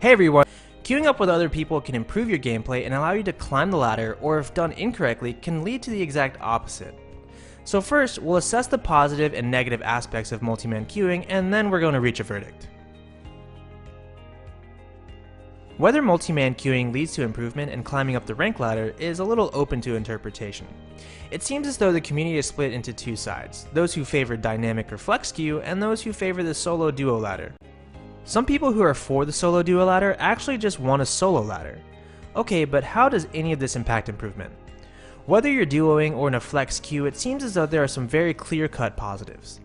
Hey everyone! Queuing up with other people can improve your gameplay and allow you to climb the ladder, or if done incorrectly, can lead to the exact opposite. So first, we'll assess the positive and negative aspects of multi-man queuing, and then we're going to reach a verdict. Whether multi-man queuing leads to improvement and climbing up the rank ladder is a little open to interpretation. It seems as though the community is split into two sides, those who favor dynamic or flex queue, and those who favor the solo duo ladder. Some people who are for the solo duo ladder actually just want a solo ladder. Okay, but how does any of this impact improvement? Whether you're duoing or in a flex queue, it seems as though there are some very clear-cut positives.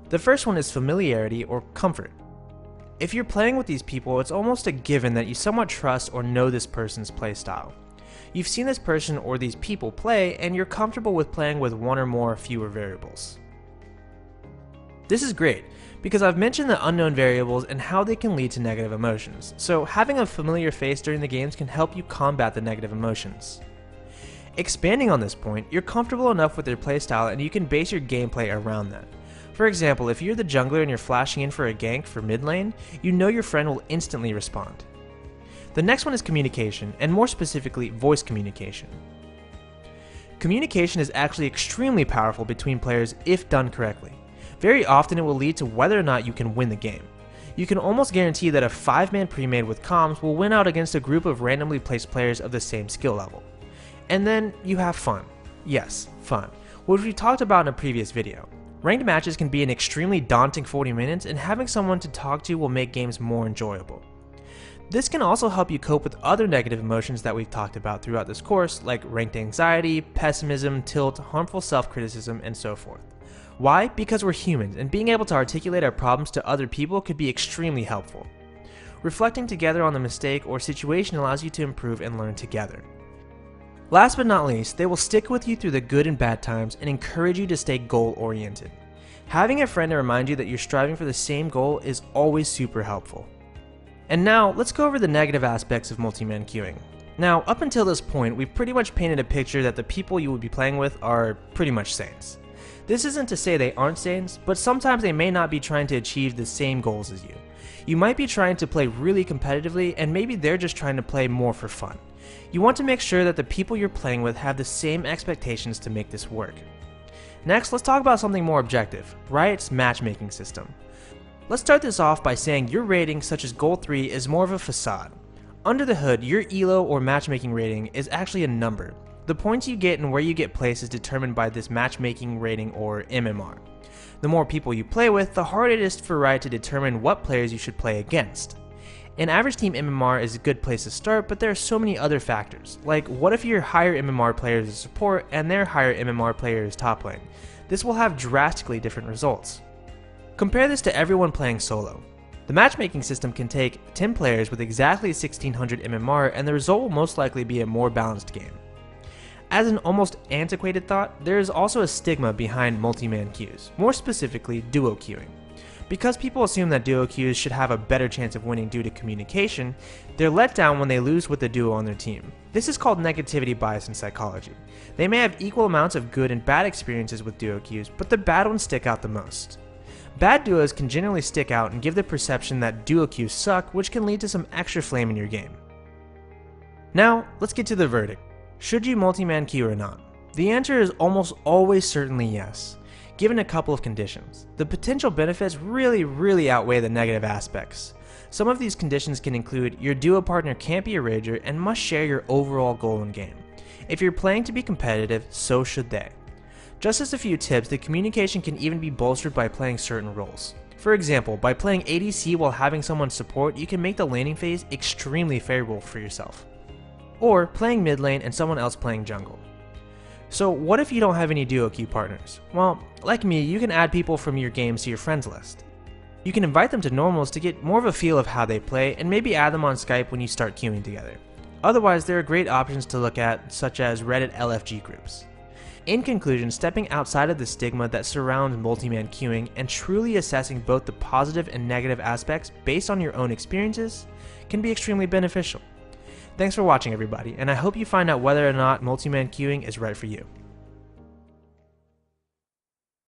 The first one is familiarity or comfort. If you're playing with these people, it's almost a given that you somewhat trust or know this person's playstyle. You've seen this person or these people play, and you're comfortable with playing with one or more fewer variables. This is great, because I've mentioned the unknown variables and how they can lead to negative emotions, so having a familiar face during the games can help you combat the negative emotions. Expanding on this point, you're comfortable enough with their playstyle and you can base your gameplay around that. For example, if you're the jungler and you're flashing in for a gank for mid lane, you know your friend will instantly respond. The next one is communication, and more specifically, voice communication. Communication is actually extremely powerful between players if done correctly. Very often it will lead to whether or not you can win the game. You can almost guarantee that a 5-man pre-made with comms will win out against a group of randomly placed players of the same skill level. And then you have fun. Yes, fun, which we talked about in a previous video. Ranked matches can be an extremely daunting 40 minutes, and having someone to talk to will make games more enjoyable. This can also help you cope with other negative emotions that we've talked about throughout this course, like ranked anxiety, pessimism, tilt, harmful self-criticism, and so forth. Why? Because we're humans, and being able to articulate our problems to other people could be extremely helpful. Reflecting together on the mistake or situation allows you to improve and learn together. Last but not least, they will stick with you through the good and bad times and encourage you to stay goal-oriented. Having a friend to remind you that you're striving for the same goal is always super helpful. And now, let's go over the negative aspects of multi-man queuing. Now, up until this point, we've pretty much painted a picture that the people you would be playing with are pretty much saints. This isn't to say they aren't saints, but sometimes they may not be trying to achieve the same goals as you. You might be trying to play really competitively, and maybe they're just trying to play more for fun. You want to make sure that the people you're playing with have the same expectations to make this work. Next, let's talk about something more objective, Riot's matchmaking system. Let's start this off by saying your rating, such as Gold 3, is more of a facade. Under the hood, your ELO or matchmaking rating is actually a number. The points you get and where you get placed is determined by this matchmaking rating, or MMR. The more people you play with, the harder it is for Riot to determine what players you should play against. An average team MMR is a good place to start, but there are so many other factors, like what if your higher MMR player is support and their higher MMR player is top lane? This will have drastically different results. Compare this to everyone playing solo. The matchmaking system can take 10 players with exactly 1600 MMR, and the result will most likely be a more balanced game. As an almost antiquated thought, there is also a stigma behind multi-man queues, more specifically duo queuing. Because people assume that duo queues should have a better chance of winning due to communication, they're let down when they lose with the duo on their team. This is called negativity bias in psychology. They may have equal amounts of good and bad experiences with duo queues, but the bad ones stick out the most. Bad duos can generally stick out and give the perception that duo queues suck, which can lead to some extra flame in your game. Now, let's get to the verdict. Should you multi-man queue or not? The answer is almost always certainly yes, given a couple of conditions. The potential benefits really outweigh the negative aspects. Some of these conditions can include your duo partner can't be a rager and must share your overall goal in game. If you're playing to be competitive, so should they. Just as a few tips, the communication can even be bolstered by playing certain roles. For example, by playing ADC while having someone support, you can make the laning phase extremely favorable for yourself. Or playing mid lane and someone else playing jungle. So what if you don't have any duo queue partners? Well, like me, you can add people from your games to your friends list. You can invite them to normals to get more of a feel of how they play, and maybe add them on Skype when you start queuing together. Otherwise, there are great options to look at, such as Reddit LFG groups. In conclusion, stepping outside of the stigma that surrounds multi-man queuing and truly assessing both the positive and negative aspects based on your own experiences can be extremely beneficial. Thanks for watching everybody, and I hope you find out whether or not multi-man queuing is right for you.